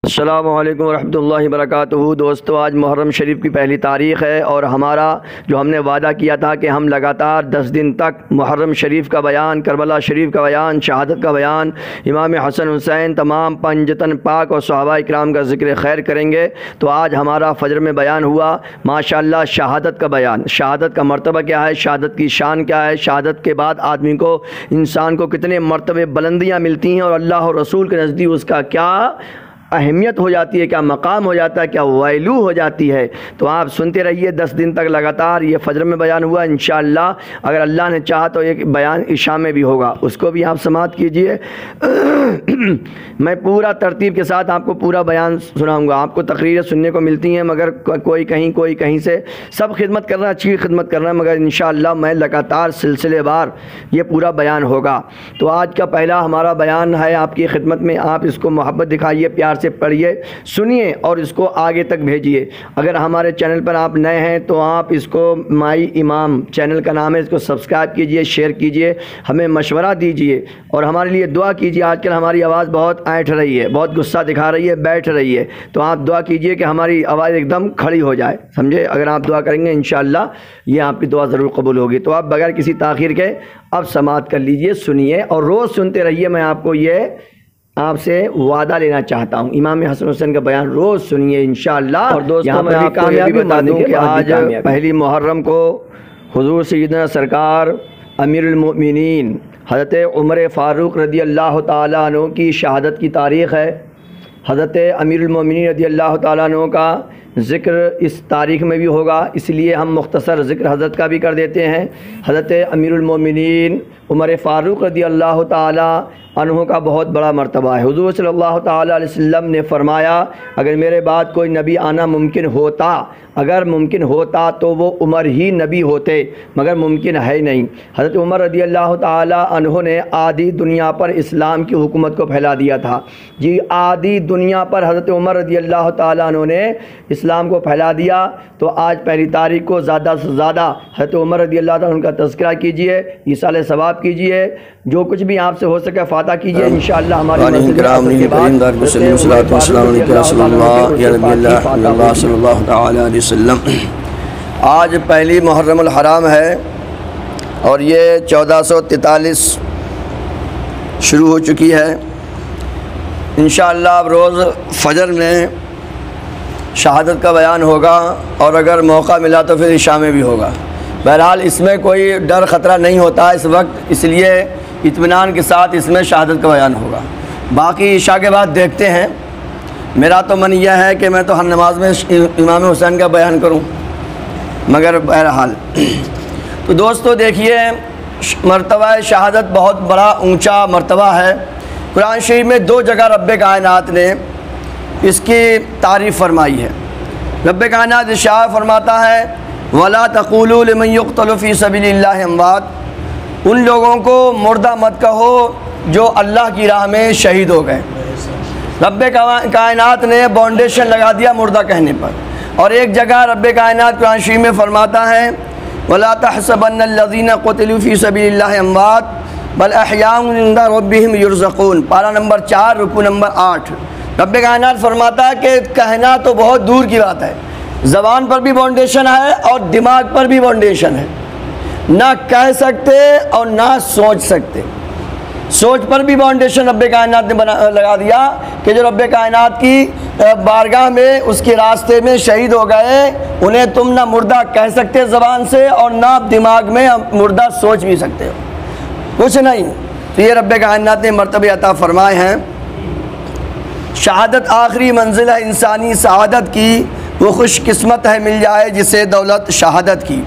अस्सलामु अलैकुम वरहमतुल्लाहि वबरकातुहू। दोस्तों, आज मुहर्रम शरीफ की पहली तारीख़ है और हमारा जो हमने वादा किया था कि हम लगातार 10 दिन तक मुहर्रम शरीफ का बयान, करबला शरीफ का बयान, शहादत का बयान, इमाम हसन हुसैन, तमाम पंजतन पाक और सहाबा इकराम का ज़िक्र खैर करेंगे। तो आज हमारा फ़जर में बयान हुआ माशाअल्लाह शहादत का बयान। शहादत का मर्तबा क्या है, शहादत की शान क्या है, शहादत के बाद आदमी को, इंसान को कितने मर्तबे बुलंदियाँ मिलती हैं और अल्लाह और रसूल के नज़दीक उसका क्या अहमियत हो जाती है, क्या मकाम हो जाता है, क्या वैल्यू हो जाती है। तो आप सुनते रहिए 10 दिन तक लगातार। ये फ़जर में बयान हुआ, इंशाअल्लाह अगर अल्लाह ने चाहा तो एक बयान इशा में भी होगा, उसको भी आप समाअत कीजिए। मैं पूरा तरतीब के साथ आपको पूरा बयान सुनाऊंगा। आपको तकरीरें सुनने को मिलती हैं मगर कोई कहीं से। सब खिदमत कर रहा है, अच्छी खिदमत कर रहा है, मगर इंशाअल्लाह मैं लगातार सिलसिलेवार ये पूरा बयान होगा। तो आज का पहला हमारा बयान है आपकी खिदमत में। आप इसको मोहब्बत दिखाइए, प्यार से पढ़िए, सुनिए और इसको आगे तक भेजिए। अगर हमारे चैनल पर आप नए हैं तो आप इसको माई इमाम चैनल का नाम है, इसको सब्सक्राइब कीजिए, शेयर कीजिए, हमें मशवरा दीजिए और हमारे लिए दुआ कीजिए। आजकल हमारी आवाज़ बहुत ऐंठ रही है, बहुत गुस्सा दिखा रही है, बैठ रही है, तो आप दुआ कीजिए कि हमारी आवाज़ एकदम खड़ी हो जाए, समझे। अगर आप दुआ करेंगे इंशाअल्लाह ये आपकी दुआ ज़रूर कबूल होगी। तो आप बगैर किसी ताख़ीर के अब समाअत कर लीजिए, सुनिए और रोज़ सुनते रहिए। मैं आपको ये आपसे वादा लेना चाहता हूँ, इमाम हसन हुसैन का बयान रोज़ सुनिए इंशाअल्लाह। और दोस्तों, मैं आपको ये भी बता दूँ कि आज पहली मुहर्रम को हुज़ूर सय्यदना सरकार अमीरुल मोमिनीन हज़रत उमर फ़ारूक रज़ी अल्लाह ताला अन्हु की शहादत की तारीख़ है। हज़रत अमीरुल मोमिनीन रज़ी अल्लाह ताला अन्हु का ज़िक्र इस तारीख़ में भी होगा, इसलिए हम मुख्तसर ज़िक्र हज़रत का भी कर देते हैं। हज़रत अमीरुल मोमिनीन उमर फ़ारूक रज़ी अल्लाह ताला अन्हु का बहुत बड़ा मर्तबा है। हुज़ूर सल्लल्लाहु ताला अलैहि वसल्लम ने फ़रमाया, अगर मेरे बाद कोई नबी आना मुमकिन होता, अगर मुमकिन होता तो वो उमर ही नबी होते, मगर मुमकिन है नहीं। हज़रत उमर रज़ी अल्लाह ताला अन्हु ने आधी दुनिया पर इस्लाम की हुकूमत को फैला दिया था। जी, आधी दुनिया पर हज़रत उमर रज़ी अल्लाह ताला अन्हु ने इस्लाम को फैला दिया। तो आज पहली तारीख़ को ज़्यादा से ज़्यादा हज़रत उमर रज़ी अल्लाह ताला उनका तज़किरा कीजिए, ईसाल सवाब कीजिए, जो कुछ भी आपसे हो सके फ़ाता कीजिए इंशाअल्लाह। हमारे आज पहली मुहर्रमुल हराम है और ये 1443 शुरू हो चुकी है। इंशाअल्लाह अब रोज़ फ़जर में शहादत का बयान होगा और अगर मौका मिला तो फिर इशा में भी होगा। बहरहाल इसमें कोई डर ख़तरा नहीं होता इस वक्त, इसलिए इत्मीनान के साथ इसमें शहादत का बयान होगा। बाकी इशा के बाद देखते हैं। मेरा तो मन यह है कि मैं तो हर नमाज में इमाम हुसैन का बयान करूं, मगर बहरहाल तो दोस्तों देखिए, मर्तबा शहादत बहुत बड़ा ऊंचा मर्तबा है। कुरान शरीफ में 2 जगह रब्बे कायनात ने इसकी तारीफ़ फरमाई है। रब्बे कायनात इरशाद फरमाता है, वला तक़ूलू लिमन युक़्तलु फ़ी सबीलिल्लाहि अमवात, उन लोगों को मुर्दा मत कहो जो अल्लाह की राह में शहीद हो गए। रब्बे कायनात ने बाउंडेशन लगा दिया मुर्दा कहने पर। और एक जगह रब्बे कायनात कुरान शरीफ में फरमाता है, वला तहसबन्नल्लज़ीना क़ुतिलू फ़ी सबीलिल्लाहि अमवात बल अहयाउन इंदा रब्बिहिम युरज़क़ून। पारा नंबर 4 रुकू नंबर 8। रब्बे कायनात फरमाता है कि कहना तो बहुत दूर की बात है, ज़बान पर भी बाउंडेशन है और दिमाग पर भी बाउंडेशन है। ना कह सकते और ना सोच सकते, सोच पर भी बाउंडेशन रब्बे कायनात ने लगा दिया कि जो रब्बे कायनात की बारगाह में, उसके रास्ते में शहीद हो गए, उन्हें तुम ना मुर्दा कह सकते ज़बान से और ना दिमाग में मुर्दा सोच भी सकते हो, कुछ नहीं। तो ये रब्बे कायनात ने मर्तबे अता फरमाए हैं। शहादत आखिरी मंजिल है इंसानी सआदत की, वो खुशकिस्मत है मिल जाए जिसे दौलत शहादत की।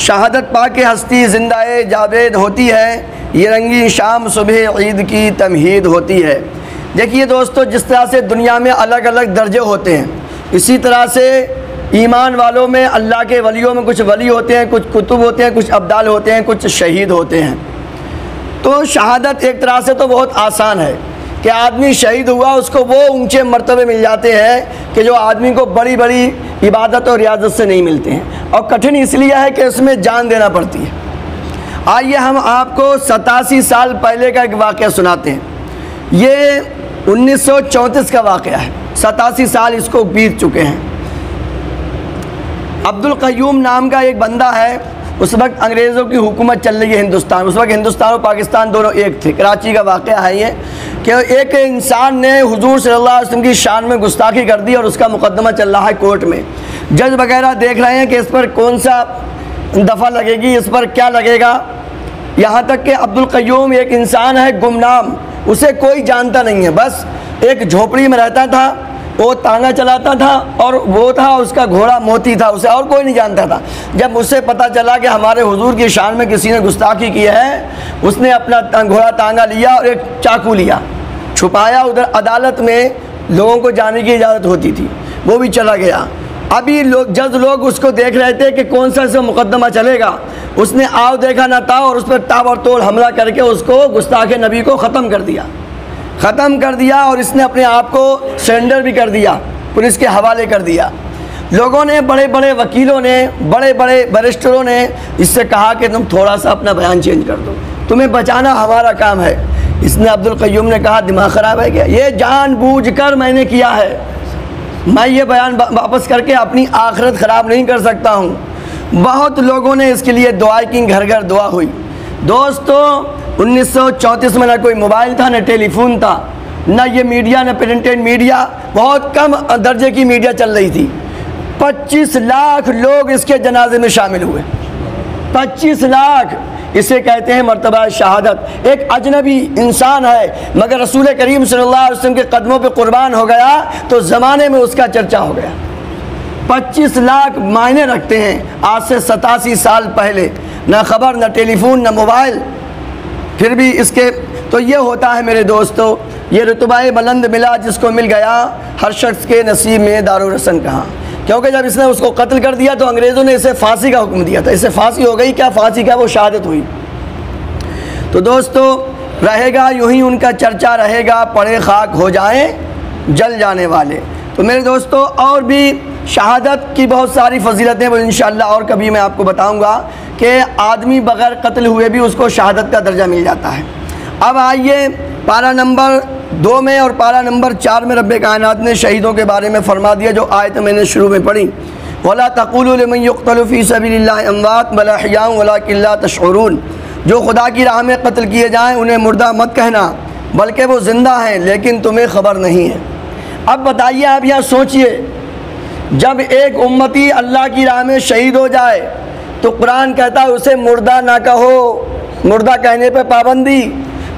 शहादत पाके हस्ती ज़िंदाए जावेद होती है, ये रंगी शाम सुबह ईद की तमहीद होती है। देखिए दोस्तों, जिस तरह से दुनिया में अलग अलग दर्जे होते हैं, इसी तरह से ईमान वालों में, अल्लाह के वलियों में कुछ वली होते हैं, कुछ कुतुब होते हैं, कुछ अब्दाल होते हैं, कुछ शहीद होते हैं। तो शहादत एक तरह से तो बहुत आसान है कि आदमी शहीद हुआ उसको वो ऊंचे मर्तबे मिल जाते हैं कि जो आदमी को बड़ी बड़ी इबादत और रियाजत से नहीं मिलते हैं, और कठिन इसलिए है कि उसमें जान देना पड़ती है। आइए हम आपको 87 साल पहले का एक वाक़या सुनाते हैं। ये 1934 का वाक़या है, 87 साल इसको बीत चुके हैं। अब्दुल क़य्यूम नाम का एक बंदा है, उस वक्त अंग्रेज़ों की हुकूमत चल रही है हिंदुस्तान, उस वक्त हिंदुस्तान और पाकिस्तान दोनों एक थे। कराची का वाक़या है ये कि एक इंसान ने हुजूर सल्लल्लाहु अलैहि वसल्लम की शान में गुस्ताखी कर दी और उसका मुकदमा चल रहा है कोर्ट में। जज वगैरह देख रहे हैं कि इस पर कौन सा दफ़ा लगेगी, इस पर क्या लगेगा। यहाँ तक कि अब्दुल क़य्यूम एक इंसान है गुमनाम, उसे कोई जानता नहीं है, बस एक झोपड़ी में रहता था, वो तांगा चलाता था और वो था उसका घोड़ा मोती था, उसे और कोई नहीं जानता था। जब मुझसे पता चला कि हमारे हुजूर की शान में किसी ने गुस्ताखी की है, उसने अपना घोड़ा तांगा लिया और एक चाकू लिया, छुपाया। उधर अदालत में लोगों को जाने की इजाज़त होती थी, वो भी चला गया। अभी जज लोग उसको देख रहे थे कि कौन सा इसका मुकदमा चलेगा। उसने आव देखा ना था और उस पर ताबड़तोड़ हमला करके उसको गुस्ताखे नबी को ख़त्म कर दिया और इसने अपने आप को सरेंडर भी कर दिया, पुलिस के हवाले कर दिया। लोगों ने, बड़े बड़े वकीलों ने, बड़े बड़े बैरिस्टरों ने इससे कहा कि तुम थोड़ा सा अपना बयान चेंज कर दो, तुम्हें बचाना हमारा काम है। इसने, अब्दुल क़य्यूम ने कहा, दिमाग ख़राब है क्या? ये जानबूझकर मैंने किया है, मैं ये बयान वापस करके अपनी आखिरत ख़राब नहीं कर सकता हूँ। बहुत लोगों ने इसके लिए दुआ की, घर घर दुआ हुई। दोस्तों 1934 में ना कोई मोबाइल था, न टेलीफोन था, ना ये मीडिया, न प्रिंटेड मीडिया, बहुत कम दर्जे की मीडिया चल रही थी। 25 लाख लोग इसके जनाजे में शामिल हुए, 25 लाख। इसे कहते हैं मर्तबा शहादत। एक अजनबी इंसान है मगर रसूल करीम सल्लल्लाहु अलैहि वसल्लम के कदमों पे कुर्बान हो गया तो ज़माने में उसका चर्चा हो गया। 25 लाख मायने रखते हैं। आज से 87 साल पहले ना खबर, ना टेलीफोन, ना मोबाइल, फिर भी इसके तो ये होता है मेरे दोस्तों, ये रुतबाए बुलंद मिला जिसको मिल गया, हर शख्स के नसीब में दारुल रसन कहाँ। क्योंकि जब इसने उसको कत्ल कर दिया तो अंग्रेज़ों ने इसे फांसी का हुक्म दिया था, इससे फांसी हो गई, क्या फांसी का, वो शहादत हुई। तो दोस्तों रहेगा यूँ ही उनका चर्चा रहेगा, पड़े खाक हो जाएं जल जाने वाले। तो मेरे दोस्तों और भी शहादत की बहुत सारी फजीलतें वो इंशाअल्लाह और कभी मैं आपको बताऊंगा कि आदमी बग़ैर कत्ल हुए भी उसको शहादत का दर्जा मिल जाता है। अब आइए पारा नंबर 2 में और पारा नंबर 4 में रब्बे कायनात ने शहीदों के बारे में फरमा दिया, जो आयत मैंने शुरू में पढ़ी, वला तक़ूलू लिमन युक़्तलु फ़ी सबीलिल्लाहि अमवात बल अहयाउ वलाकिन ला तशऊरून। जो खुदा की राह में कत्ल किए जाएँ उन्हें मुर्दा मत कहना, बल्कि वो ज़िंदा हैं लेकिन तुम्हें ख़बर नहीं है। अब बताइए, आप यहाँ सोचिए, जब एक उम्मती अल्लाह की राह में शहीद हो जाए तो कुरान कहता है उसे मुर्दा ना कहो, मुर्दा कहने पे पाबंदी,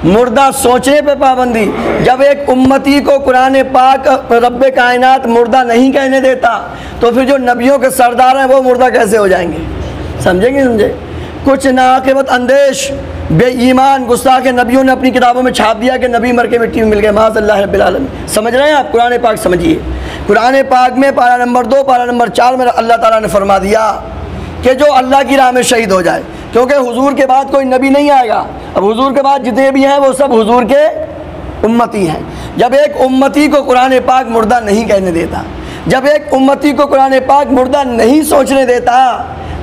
मुर्दा सोचने पे पाबंदी। जब एक उम्मती को कुरान पाक रब्बे कायनात मुर्दा नहीं कहने देता तो फिर जो नबियों के सरदार हैं वो मुर्दा कैसे हो जाएंगे? समझे? कुछ नाक़िबत अंदेश बेईमान गुस्ताख के नबियों ने अपनी किताबों में छाप दिया कि नबी मर के मिट्टी में मिल गए, माज़अल्लाह रब्बिल आलमीन। समझ रहे हैं आप? कुरान पाक समझिए। कुरान पाक में पारा नंबर 2 पारा नंबर 4 में अल्लाह ताला ने फरमा दिया कि जो अल्लाह की राह में शहीद हो जाए, क्योंकि हुजूर के बाद कोई नबी नहीं आएगा। अब हुजूर के बाद जितने भी हैं वो सब हुजूर के उम्मती हैं। जब एक उम्मती को कुरान पाक मुर्दा नहीं कहने देता, जब एक उम्मती को कुरान पाक मुर्दा नहीं सोचने देता,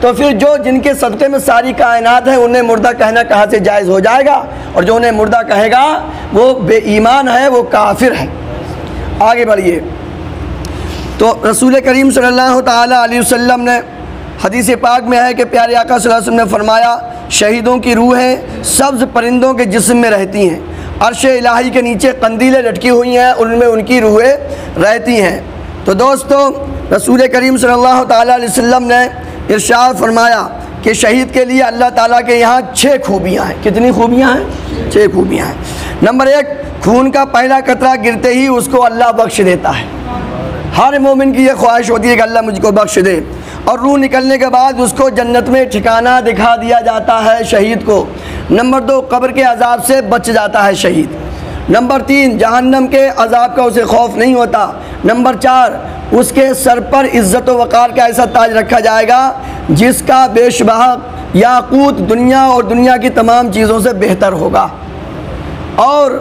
तो फिर जो जिनके सदक़े में सारी कायनात है उन्हें मुर्दा कहना कहाँ से जायज़ हो जाएगा? और जो उन्हें मुर्दा कहेगा वो बेईमान है, वो काफिर है। आगे बढ़िए। तो रसूल करीम सल्लल्लाहु ताला अलैहि वसल्लम ने हदीस पाक में है कि प्यारे आका सल्लल्लाहु अलैहि वसल्लम ने फरमाया, शहीदों की रूहें सब्ज़ परिंदों के जिस्म में रहती हैं, अर्श इलाही के नीचे कंदीलें लटकी हुई हैं, उनमें उनकी रूहें रहती हैं। तो दोस्तों रसूल करीम सल्लल्लाहु ताला अलैहि वसल्लम ने इरशाद फरमाया कि शहीद के लिए अल्लाह ताला के यहाँ 6 खूबियाँ हैं। कितनी खूबियाँ हैं? 6 खूबियाँ हैं। नंबर 1, खून का पहला कतरा गिरते ही उसको अल्लाह बख्श देता है। हर मोमिन की ये ख्वाहिश होती है कि अल्लाह मुझको बख्श दे। और रूह निकलने के बाद उसको जन्नत में ठिकाना दिखा दिया जाता है शहीद को। नंबर 2, कब्र के अजाब से बच जाता है शहीद। नंबर 3, जहन्नम के अजाब का उसे खौफ नहीं होता। नंबर 4, उसके सर पर इज़्ज़त व वक़ार का ऐसा ताज रखा जाएगा जिसका बेशबहा याकूत दुनिया और दुनिया की तमाम चीज़ों से बेहतर होगा। और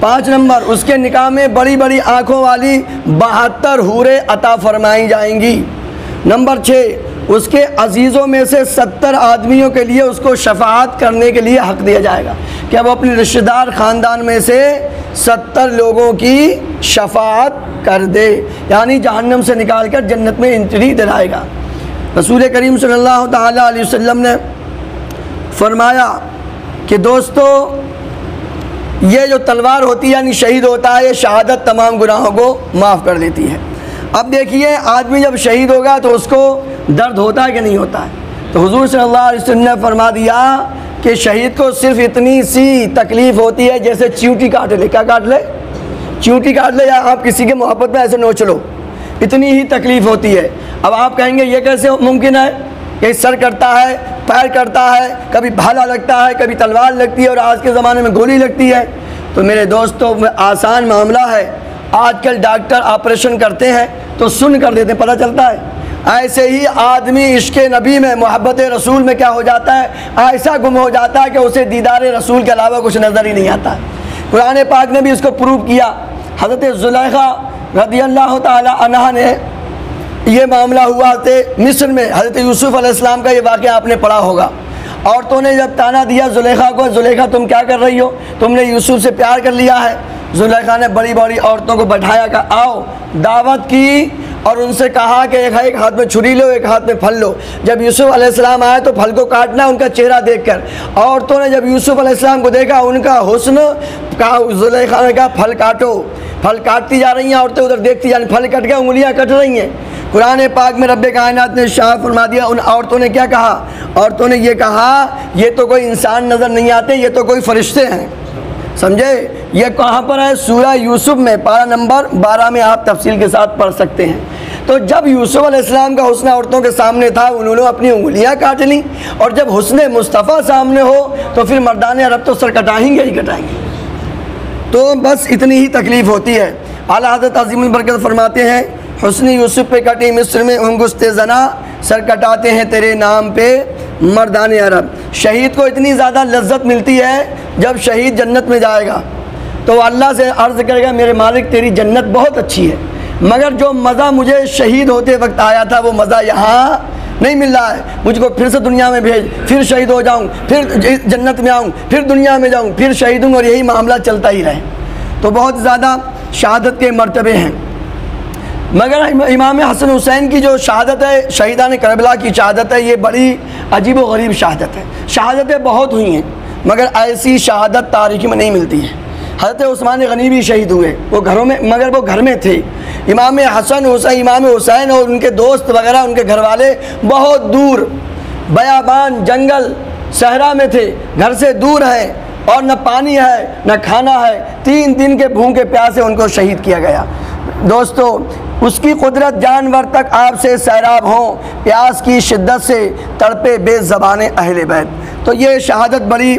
5 नंबर, उसके निकाह में बड़ी बड़ी आँखों वाली 72 हूरें अता फरमाई जाएंगी। नंबर 6, उसके अजीज़ों में से 70 आदमियों के लिए उसको शफाअत करने के लिए हक़ दिया जाएगा कि अब अपने रिश्तेदार ख़ानदान में से 70 लोगों की शफाअत कर दे, यानी जहन्नम से निकाल कर जन्नत में एंट्री दिलाएगा। रसूल करीम सल्लल्लाहु ताला अलैहि वसल्लम ने फरमाया कि दोस्तों, ये जो तलवार होती है यानी शहीद होता है, ये शहादत तमाम गुनाहों को माफ़ कर देती है। अब देखिए, आदमी जब शहीद होगा तो उसको दर्द होता है कि नहीं होता है? तो हुजूर सल्लल्लाहु अलैहि वसल्लम ने फरमा दिया कि शहीद को सिर्फ इतनी सी तकलीफ़ होती है जैसे चींटी काट ले। क्या काट ले? चींटी काट ले, या आप किसी के मोहब्बत में ऐसे नोच लो, इतनी ही तकलीफ़ होती है। अब आप कहेंगे ये कैसे मुमकिन है? ये सर कटता है, पैर कटता है, कभी भाला लगता है, कभी तलवार लगती है, और आज के ज़माने में गोली लगती है। तो मेरे दोस्तों, आसान मामला है। आजकल डॉक्टर ऑपरेशन करते हैं तो सुन कर देते, पता चलता है। ऐसे ही आदमी इश्क़ नबी में, मोहब्बत रसूल में क्या हो जाता है, ऐसा गुम हो जाता है कि उसे दीदार रसूल के अलावा कुछ नज़र ही नहीं आता। कुरान पाक ने भी इसको प्रूव किया। हज़रत ज़ुलैखा रज़ियल्लाहु ताला अन्हा ने, ये मामला हुआ थे मिस्र में, हज़रत यूसुफ़ अलैहिस्सलाम का ये वाक़या आपने पढ़ा होगा। औरतों ने जब ताना दिया ज़ुलैखा को, ज़ुलैखा तुम क्या कर रही हो, तुमने यूसुफ़ से प्यार कर लिया है। ज़ुलैखा ने बड़ी बड़ी औरतों को बैठाया, कहा आओ, दावत की, और उनसे कहा कि एक हाथ में छुरी लो, एक हाथ में फल लो। जब यूसुफ़ अलैहिस्सलाम आए तो फल को काटना उनका चेहरा देखकर। औरतों ने जब यूसुफ़ अलैहिस्सलाम को देखा, उनका हुस्न, कहा, ज़ुलैखा ने कहा फल काटो। फल काटती जा रही हैं औरतें, उधर देखती जा रही, फल कट गए, उंगलियां कट रही हैं। कुरान पाक में रब्बे कायनात ने शाह फरमा दिया। उन औरतों ने क्या कहा? औरतों ने ये कहा, ये तो कोई इंसान नज़र नहीं आते, ये तो कोई फरिश्ते हैं। समझे? ये कहाँ पर है? सूरह यूसुफ में, पारा नंबर 12 में आप तफसील के साथ पढ़ सकते हैं। तो जब यूसुफ अलैहिस्सलाम का हुस्न औरतों के सामने था, उन्होंने अपनी उंगलियां काट ली, और जब हुस्न मुस्तफ़ा सामने हो तो फिर मर्दाने अरब तो सर कटाएंगे ही कटाएंगे। तो बस इतनी ही तकलीफ़ होती है। आला हज़रत अज़ीमुल बरकत फरमाते हैं, हुस्न यूसुफ पे कटी मिस्र में अंगुस्ते जना, सर कटाते हैं तेरे नाम पे मर्दाने अरब। शहीद को इतनी ज़्यादा लज्जत मिलती है, जब शहीद जन्नत में जाएगा तो अल्लाह से अर्ज़ करेगा, मेरे मालिक तेरी जन्नत बहुत अच्छी है, मगर जो मज़ा मुझे शहीद होते वक्त आया था वो मज़ा यहाँ नहीं मिल रहा है। मुझको फिर से दुनिया में भेज, फिर शहीद हो जाऊँ, फिर जन्नत में आऊँ, फिर दुनिया में जाऊँ, फिर शहीद हूँ, और यही मामला चलता ही रहे। तो बहुत ज़्यादा शहादत के मर्तबे हैं। मगर इमाम हसन हुसैन की जो शहादत है, शहीदान करबला की शहादत है, ये बड़ी अजीब व गरीब शहादत है। शहादतें बहुत हुई हैं, मगर ऐसी शहादत तारीख़ में नहीं मिलती है। हज़रत उस्मान गनी भी शहीद हुए, वो घरों में, मगर वो घर में थे। इमाम हसन हुसैन, इमाम हुसैन और उनके दोस्त वगैरह, उनके घर वाले बहुत दूर बयाबान जंगल सहरा में थे, घर से दूर हैं, और न पानी है न खाना है। 3 दिन के भूखे प्यासे उनको शहीद किया गया। दोस्तों, उसकी कुदरत जानवर तक आपसे सैराब हों, प्यास की शिद्दत से तड़पे बेज़बाने अहले बैत। तो ये शहादत बड़ी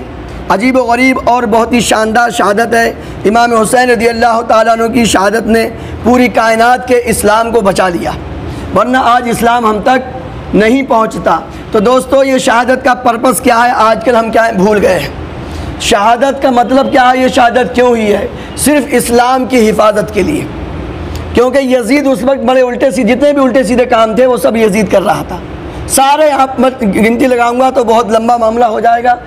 अजीब व गरीब और बहुत ही शानदार शहादत है। इमाम हुसैन रज़ियल्लाहु ताला अन्हु की शहादत ने पूरी कायनात के इस्लाम को बचा लिया, वरना आज इस्लाम हम तक नहीं पहुंचता। तो दोस्तों, ये शहादत का पर्पस क्या है, आजकल हम क्या है भूल गए हैं। शहादत का मतलब क्या है, ये शहादत क्यों हुई है? सिर्फ़ इस्लाम की हिफाजत के लिए, क्योंकि यजीद उस वक्त बड़े उल्टे सीधे, जितने भी उल्टे सीधे काम थे वो सब यजीद कर रहा था। सारे आप मत गिनती लगाऊंगा तो बहुत लंबा मामला हो जाएगा।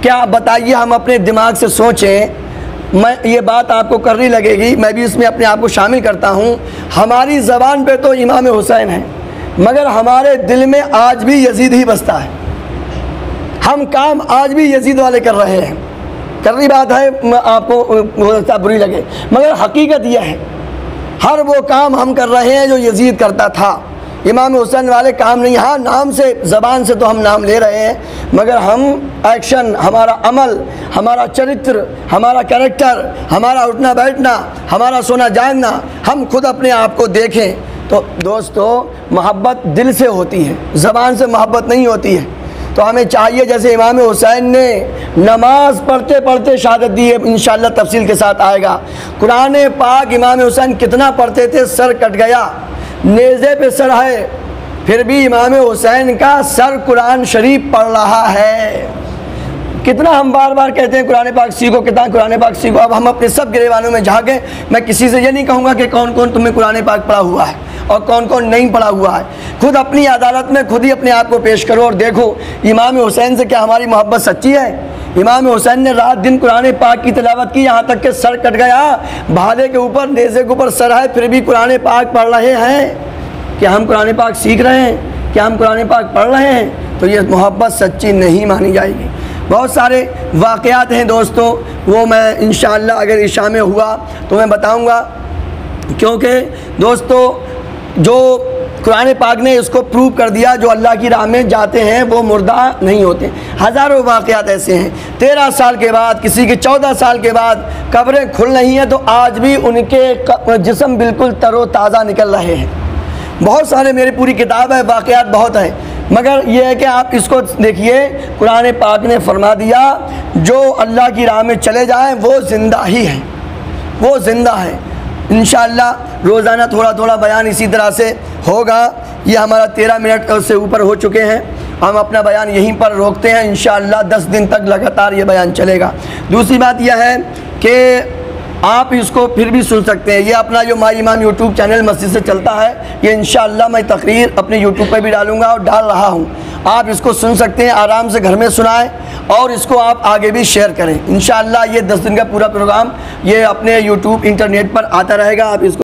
क्या बताइए, हम अपने दिमाग से सोचें, मैं ये बात आपको करनी लगेगी, मैं भी इसमें अपने आप को शामिल करता हूँ। हमारी ज़बान पे तो इमाम हुसैन है, मगर हमारे दिल में आज भी यजीद ही बसता है। हम काम आज भी यजीद वाले कर रहे हैं। करनी बात है, आपको हो सकता बुरी लगे, मगर हकीकत यह है, हर वो काम हम कर रहे हैं जो यजीद करता था। इमाम हुसैन वाले काम नहीं। हाँ, नाम से, ज़बान से तो हम नाम ले रहे हैं, मगर हम एक्शन, हमारा अमल, हमारा चरित्र, हमारा कैरेक्टर, हमारा उठना बैठना, हमारा सोना जागना, हम खुद अपने आप को देखें तो दोस्तों, मोहब्बत दिल से होती है, ज़बान से मोहब्बत नहीं होती है। तो हमें चाहिए, जैसे इमाम हुसैन ने नमाज़ पढ़ते पढ़ते शहादत दी है, इंशाअल्लाह तफसील के साथ आएगा। कुरान पाक इमाम हुसैन कितना पढ़ते थे, सर कट गया, नेज़े पे सर है, फिर भी इमाम हुसैन का सर कुरान शरीफ पढ़ रहा है। कितना हम बार बार कहते हैं कुरान पाक सीखो, कितना कुरान पाक सीखो। अब हम अपने सब गिरेबानों में झाँकें। मैं किसी से ये नहीं कहूँगा कि कौन कौन तुम्हें कुरान पाक पढ़ा हुआ है और कौन कौन नहीं पढ़ा हुआ है। खुद अपनी अदालत में खुद ही अपने आप को पेश करो और देखो, इमाम हुसैन से क्या हमारी मोहब्बत सच्ची है? इमाम हुसैन ने रात दिन कुरान पाक की तिलावत की, यहाँ तक कि सर कट गया, भाले के ऊपर नेज़े के ऊपर सर है, फिर भी कुरान पाक पढ़ रहे हैं। क्या हम कुरान पाक सीख रहे हैं? क्या हम कुरान पाक पढ़ रहे हैं? तो ये मोहब्बत सच्ची नहीं मानी जाएगी। बहुत सारे वाक़यात हैं दोस्तों, वो मैं इंशाअल्लाह अगर इशा में हुआ तो मैं बताऊँगा, क्योंकि दोस्तों जो कुरान पाक ने इसको प्रूव कर दिया, जो अल्लाह की राह में जाते हैं वो मुर्दा नहीं होते। हज़ारों वाक़यात ऐसे हैं, 13 साल के बाद, किसी के 14 साल के बाद कब्रें खुल रही हैं, तो आज भी उनके जिस्म बिल्कुल तरोताज़ा निकल रहे हैं। बहुत सारे, मेरी पूरी किताब है, वाक़यात बहुत है, मगर ये है कि आप इसको देखिए, कुरान पाक ने फरमा दिया जो अल्लाह की राह में चले जाएँ वो ज़िंदा ही है, वो ज़िंदा है। इंशाअल्लाह रोज़ाना थोड़ा थोड़ा बयान इसी तरह से होगा। ये हमारा 13 मिनट से ऊपर हो चुके हैं, हम अपना बयान यहीं पर रोकते हैं। इंशाअल्लाह 10 दिन तक लगातार ये बयान चलेगा। दूसरी बात यह है कि आप इसको फिर भी सुन सकते हैं। ये अपना जो माई इमाम यूट्यूब चैनल मस्जिद से चलता है, ये इंशाअल्लाह मैं तकरीर अपने यूट्यूब पर भी डालूँगा और डाल रहा हूँ। आप इसको सुन सकते हैं, आराम से घर में सुनाएं और इसको आप आगे भी शेयर करें। इंशाअल्लाह ये 10 दिन का पूरा प्रोग्राम ये अपने यूट्यूब इंटरनेट पर आता रहेगा। आप इसको